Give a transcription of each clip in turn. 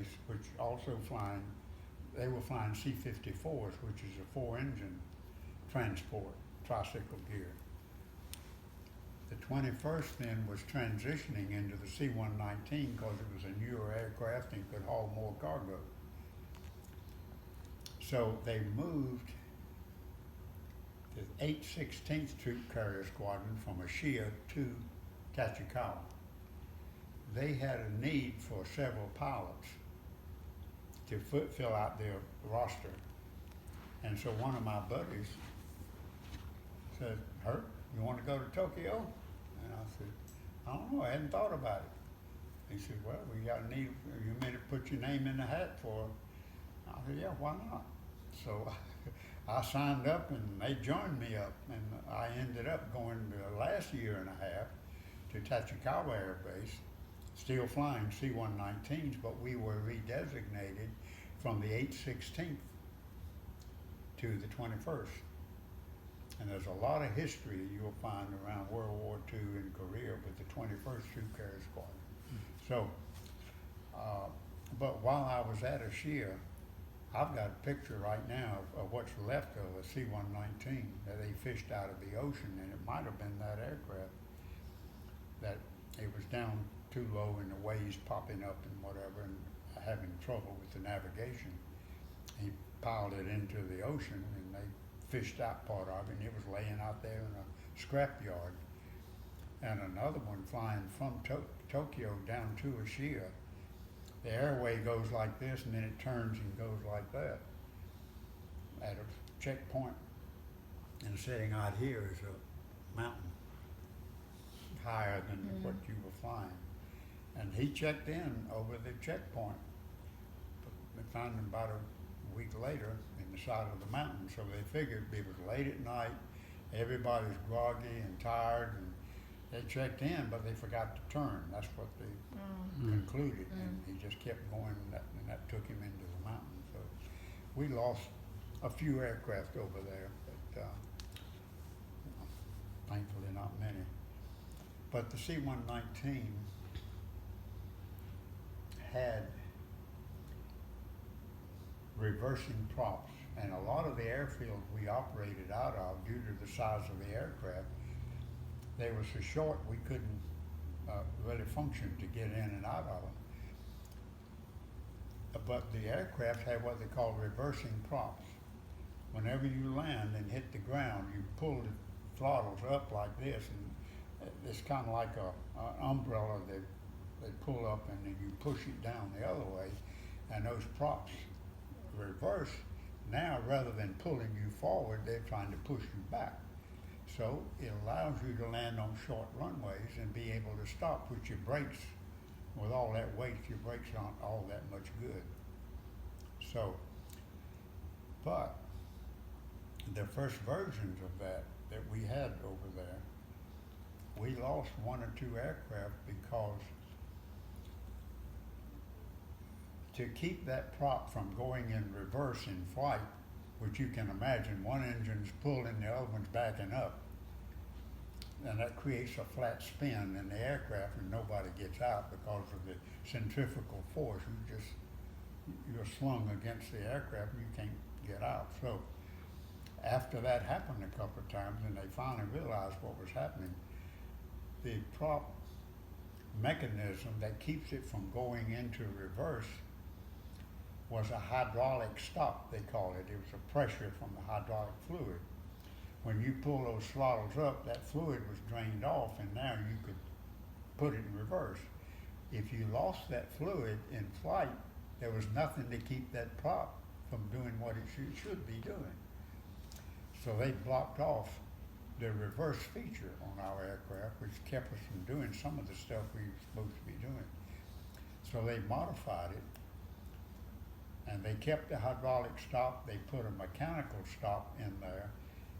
Base, which also they were flying C-54s, which is a four-engine transport, tricycle gear. The 21st then was transitioning into the C-119 because it was a newer aircraft and could haul more cargo. So they moved the 816th Troop Carrier Squadron from Ashia to Tachikawa. They had a need for several pilots to fill out their roster. And so one of my buddies said, "Hurt, you want to go to Tokyo?" And I said, "I don't know, I hadn't thought about it." He said, "Well, we got a need, you meant to put your name in the hat for it." I said, "Yeah, why not?" So I signed up and they joined me up, and I ended up going the last year and a half to Tachikawa Air Base, still flying C-119s, but we were redesignated from the 816th to the 21st. And there's a lot of history you'll find around World War II in Korea with the 21st Troop Carrier Squadron. So, but while I was at Ashia, I've got a picture right now of what's left of a C-119 that they fished out of the ocean, and it might have been that aircraft, that it was down too low in the waves popping up and whatever, and having trouble with the navigation. He piled it into the ocean, and they fished out part of it, and it was laying out there in a scrap yard. And another one flying from Tokyo down to Ashia, the airway goes like this, and then it turns and goes like that at a checkpoint. And sitting out here is a mountain higher than what you were flying. And he checked in over the checkpoint. They found him about a week later in the side of the mountain, so they figured it was late at night, everybody's groggy and tired, and they checked in, but they forgot to turn. That's what they concluded, and he just kept going, and that took him into the mountain. So we lost a few aircraft over there, but thankfully not many. But the C-119 had reversing props, and a lot of the airfields we operated out of, due to the size of the aircraft, they were so short we couldn't really function to get in and out of them. But the aircraft had what they call reversing props. Whenever you land and hit the ground, you pull the throttles up like this, and it's kind of like an umbrella that they pull up, and then you push it down the other way, and those props reverse. Now, rather than pulling you forward, they're trying to push you back. So it allows you to land on short runways and be able to stop, which your brakes, with all that weight, your brakes aren't all that much good. So, but the first versions of that we had over there, we lost one or two aircraft because to keep that prop from going in reverse in flight, which you can imagine, one engine's pulling, the other one's backing up, and that creates a flat spin in the aircraft, and nobody gets out because of the centrifugal force. You're slung against the aircraft, and you can't get out. So after that happened a couple of times, and they finally realized what was happening, the prop mechanism that keeps it from going into reverse was a hydraulic stop, they call it. It was a pressure from the hydraulic fluid. When you pull those throttles up, that fluid was drained off, and now you could put it in reverse. If you lost that fluid in flight, there was nothing to keep that prop from doing what it should be doing. So they blocked off the reverse feature on our aircraft, which kept us from doing some of the stuff we were supposed to be doing. So they modified it, and they kept the hydraulic stop. They put a mechanical stop in there,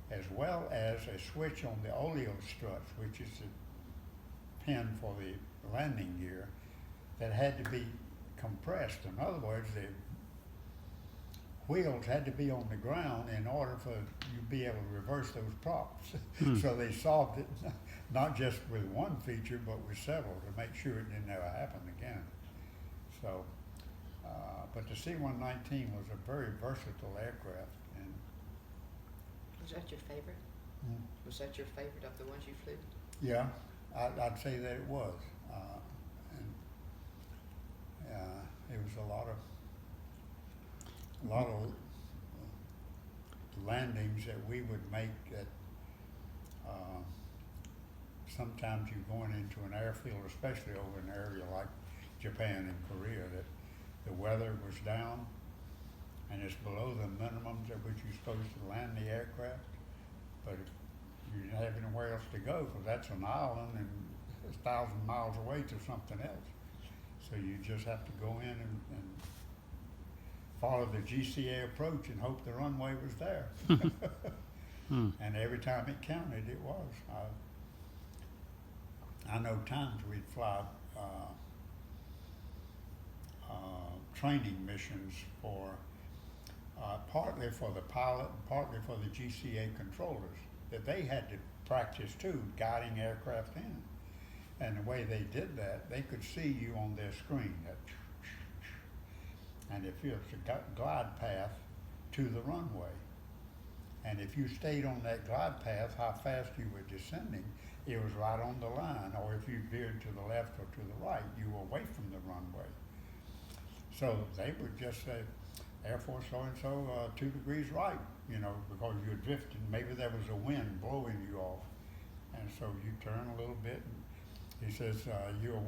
as well as a switch on the oleo struts, which is the pin for the landing gear, that had to be compressed. In other words, the wheels had to be on the ground in order for you to be able to reverse those props. So they solved it not just with one feature, but with several, to make sure it didn't ever happen again. So But the C-119 was a very versatile aircraft, and Was that your favorite? Was that your favorite of the ones you flew? yeah, I'd say that it was. And it was a lot of landings that we would make at, sometimes you're going into an airfield, especially over an area like Japan and Korea, that the weather was down and it's below the minimums at which you're supposed to land the aircraft. But if you didn't have anywhere else to go, because that's an island and it's 1,000 miles away to something else. So you just have to go in and follow the GCA approach and hope the runway was there. And every time it counted, it was. I know times we'd fly training missions for partly for the pilot and partly for the GCA controllers, that they had to practice too, guiding aircraft in. And the way they did that, they could see you on their screen. And if it's a glide path to the runway, and if you stayed on that glide path, how fast you were descending, it was right on the line. Or if you veered to the left or to the right, you were away from the runway. So they would just say, Air Force so-and-so, 2 degrees right, you know, because you're drifting. Maybe there was a wind blowing you off. And so you turn a little bit, and he says, you're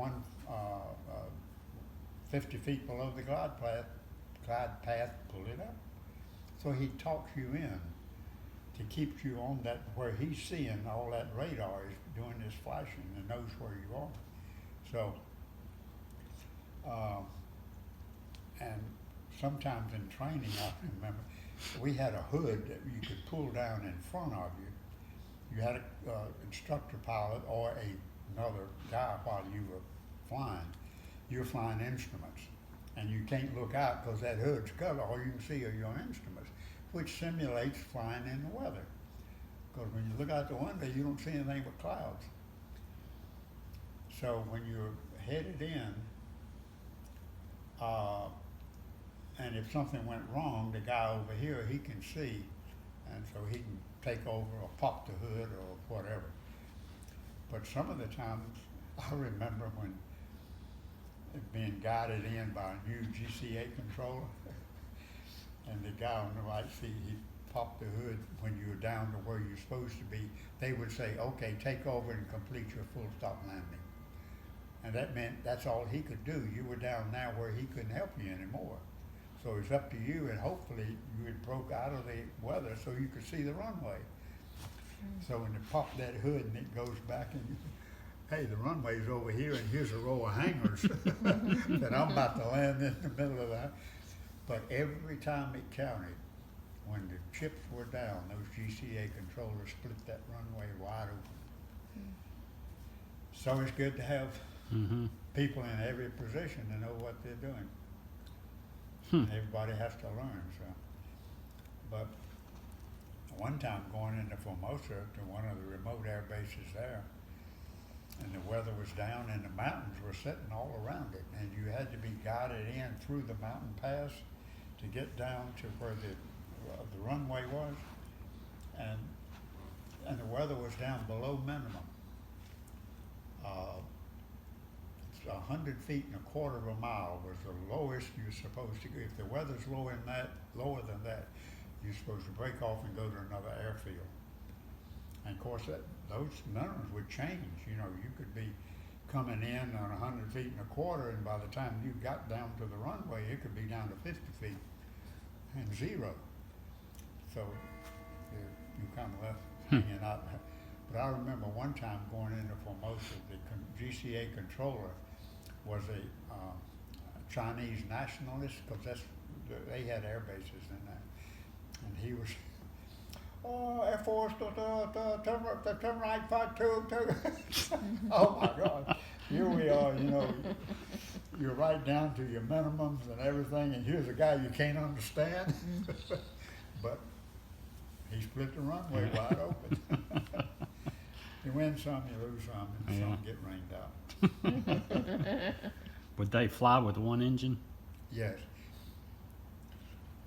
50 feet below the glide path, pull it up. So he talks you in to keep you on that, where he's seeing all that radar is doing this flashing and knows where you are. So, and sometimes in training, I remember, we had a hood that you could pull down in front of you. You had an instructor pilot or another guy while you were flying. You're flying instruments, and you can't look out because that hood's covered. All you can see are your instruments, which simulates flying in the weather. Because when you look out the window, you don't see anything but clouds. So when you're headed in, and if something went wrong, the guy over here, he can see, and so he can take over or pop the hood or whatever. But some of the times, I remember when being guided in by a new GCA controller, and the guy on the right seat, he popped the hood when you were down to where you're supposed to be. They would say, okay, take over and complete your full stop landing. And that meant that's all he could do. You were down now where he couldn't help you anymore. So it's up to you, and hopefully you had broke out of the weather so you could see the runway. So when you pop that hood and it goes back, and you, hey, the runway's over here, and here's a row of hangars that I'm about to land in the middle of that. But every time it counted, when the chips were down, those GCA controllers split that runway wide open. So it's good to have people in every position to know what they're doing. And everybody has to learn. So, but one time going into Formosa to one of the remote air bases there, and the weather was down and the mountains were sitting all around it, and you had to be guided in through the mountain pass to get down to where the runway was, and the weather was down below minimum. 100 feet and a quarter of a mile was the lowest you're supposed to go. If the weather's lower than that, you're supposed to break off and go to another airfield. And of course, those minimums would change. You know, you could be coming in on 100 feet and a quarter, and by the time you got down to the runway, it could be down to 50 feet and zero. So you kind of left hanging out. But I remember one time going into Formosa, the GCA controller was a Chinese nationalist, because they had air bases in that. And he was, Air Force, turn right, 522. Oh my God, here we are, you know, you're right down to your minimums and everything, and here's a guy you can't understand. But he split the runway wide open. You win some, you lose some, and some get rained out. Would they fly with one engine? Yes.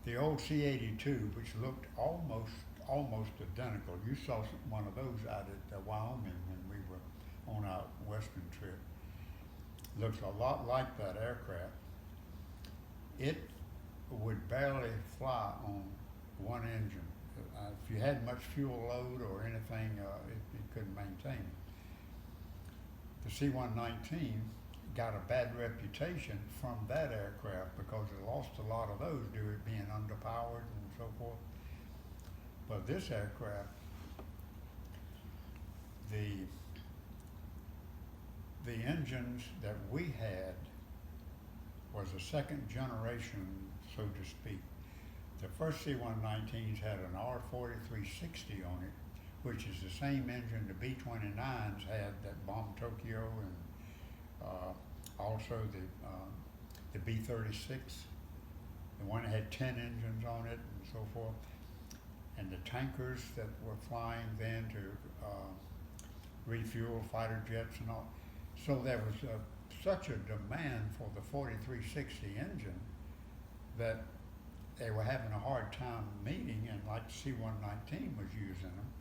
The old C-82, which looked almost identical. You saw one of those out at Wyoming when we were on our western trip. Looks a lot like that aircraft. It would barely fly on one engine. If you had much fuel load or anything, it couldn't maintain it. The C-119 got a bad reputation from that aircraft because it lost a lot of those due to it being underpowered and so forth. But this aircraft, the engines that we had was a second generation, so to speak. The first C-119s had an R-4360 on it, which is the same engine the B-29s had that bombed Tokyo, and also the B-36, the one that had 10 engines on it and so forth. And the tankers that were flying then to refuel fighter jets and all. So there was such a demand for the 4360 engine that they were having a hard time meeting, and like C-119 was using them.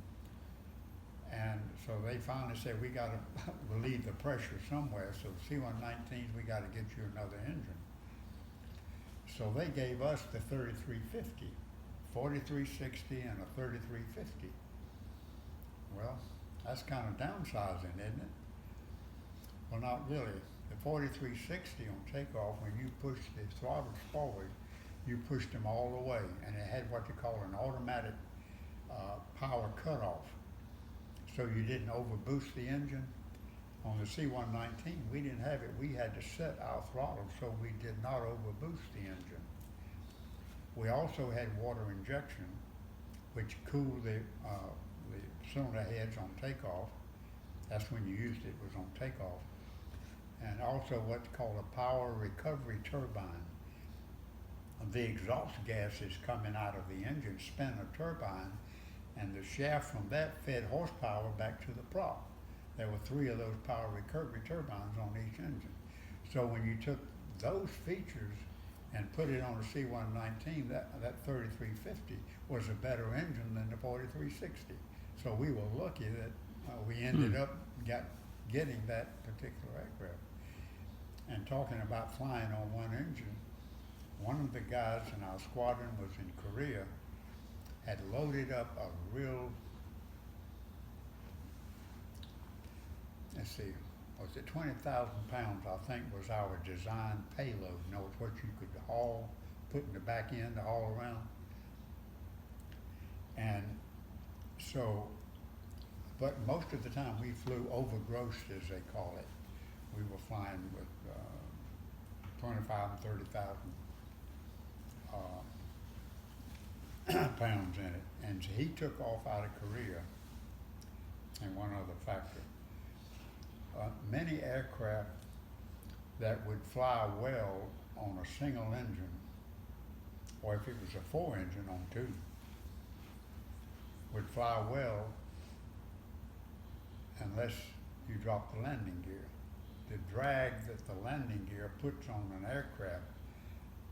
And so they finally said, we got to relieve the pressure somewhere, so C-119s, we got to get you another engine. So they gave us the 3350, 4360 and a 3350. Well, that's kind of downsizing, isn't it? Well, not really. The 4360 on takeoff, when you push the throttles forward, you pushed them all the way, and it had what they call an automatic power cutoff. So you didn't overboost the engine. On the C-119, we didn't have it. We had to set our throttle so we did not overboost the engine. We also had water injection, which cooled the cylinder heads on takeoff. That's when you used it, was on takeoff. And also what's called a power recovery turbine. The exhaust gases coming out of the engine spin a turbine, and the shaft from that fed horsepower back to the prop. There were 3 of those power recovery turbines on each engine. So when you took those features and put it on a C-119, that 3350 was a better engine than the 4360. So we were lucky that we ended up getting that particular aircraft. And talking about flying on one engine, one of the guys in our squadron was in Korea, had loaded up a real, let's see, was it 20,000 pounds, I think, was our design payload. You know, it's what you could haul, put in the back end to haul around. And so, but most of the time we flew overgrossed, as they call it. We were flying with 25 and 30,000 pounds in it. And so he took off out of Korea, and one other factor. Many aircraft that would fly well on a single engine, or if it was a 4 engine on 2, would fly well unless you drop the landing gear. The drag that the landing gear puts on an aircraft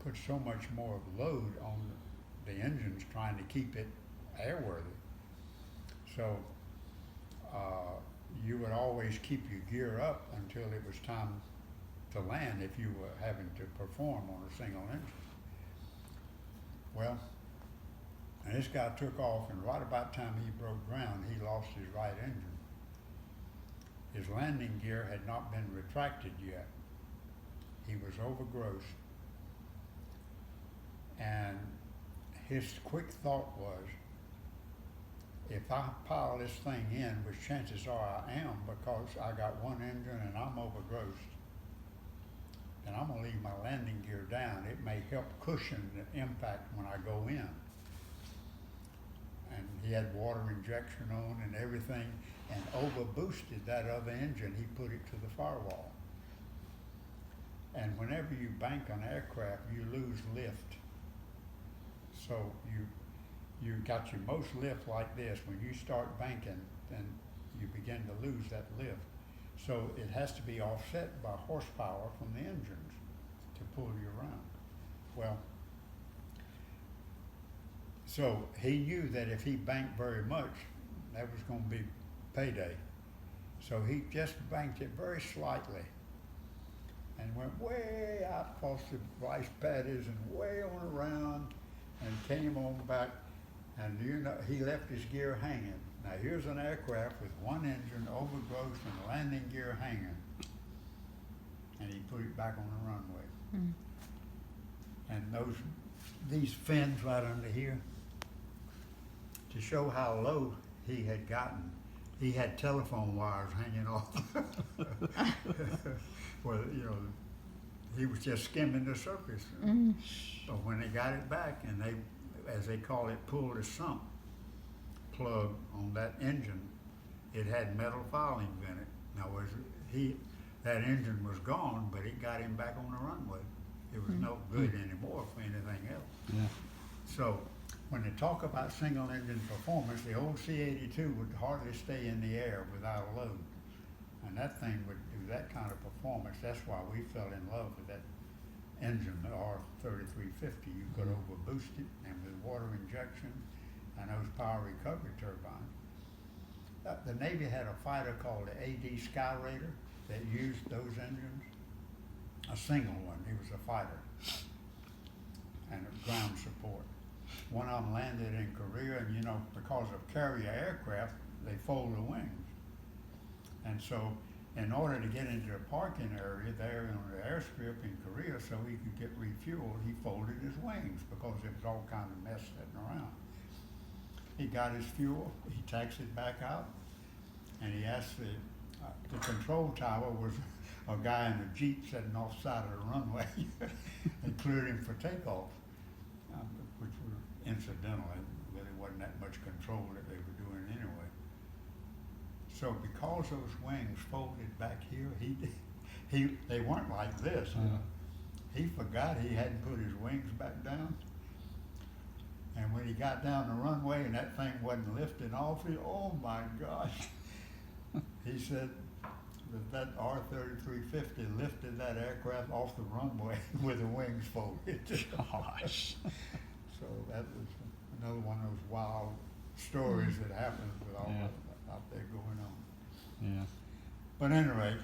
puts so much more load on the engines trying to keep it airworthy. So you would always keep your gear up until it was time to land if you were having to perform on a single engine. Well, and this guy took off, and right about the time he broke ground, he lost his right engine. His landing gear had not been retracted yet. He was overgrossed. And his quick thought was, if I pile this thing in, which chances are I am because I got one engine and I'm overgrossed, then I'm gonna leave my landing gear down. It may help cushion the impact when I go in. And he had water injection on and everything, and overboosted that other engine. He put it to the firewall. And whenever you bank an aircraft, you lose lift. So you got your most lift like this. When you start banking, then you begin to lose that lift. So it has to be offset by horsepower from the engines to pull you around. Well, So he knew that if he banked very much, that was gonna be payday. So he just banked it very slightly and went way out across the rice paddies and way on around and came on back. And you know, he left his gear hanging. Now here's an aircraft with one engine, overgrowth, and landing gear hanging. And he put it back on the runway. Mm. And these fins right under here, to show how low he had gotten, he had telephone wires hanging off. Well, you know, he was just skimming the surface. Mm. But when they got it back and they, as they call it, pulled the sump plug on that engine, it had metal filings in it. Now that engine was gone, but it got him back on the runway. It was no good anymore for anything else. Yeah. So when they talk about single engine performance, the old C-82 would hardly stay in the air without a load. And that thing would do that kind of performance. That's why we fell in love with that engine, the R3350. You could overboost it, and with water injection and those power recovery turbines. The Navy had a fighter called the AD Skyraider that used those engines. A single one. He was a fighter and a ground support. One of them landed in Korea, and you know, because of carrier aircraft, they fold the wings. And so, in order to get into the parking area there on the airstrip in Korea, so he could get refueled, he folded his wings because there was all kind of mess sitting around. He got his fuel, he taxied back out, and he asked the control tower was a guy in a Jeep sitting off the side of the runway and cleared him for takeoff, which were incidental. It really wasn't that much control that they were doing anyway. So because those wings folded back here, they weren't like this. He forgot he hadn't put his wings back down. And when he got down the runway and that thing wasn't lifting off, oh my gosh. He said that R3350 lifted that aircraft off the runway with the wings folded. Gosh. So that was another one of those wild stories that happens with all Yeah. that out there going on. Yeah. But anyway,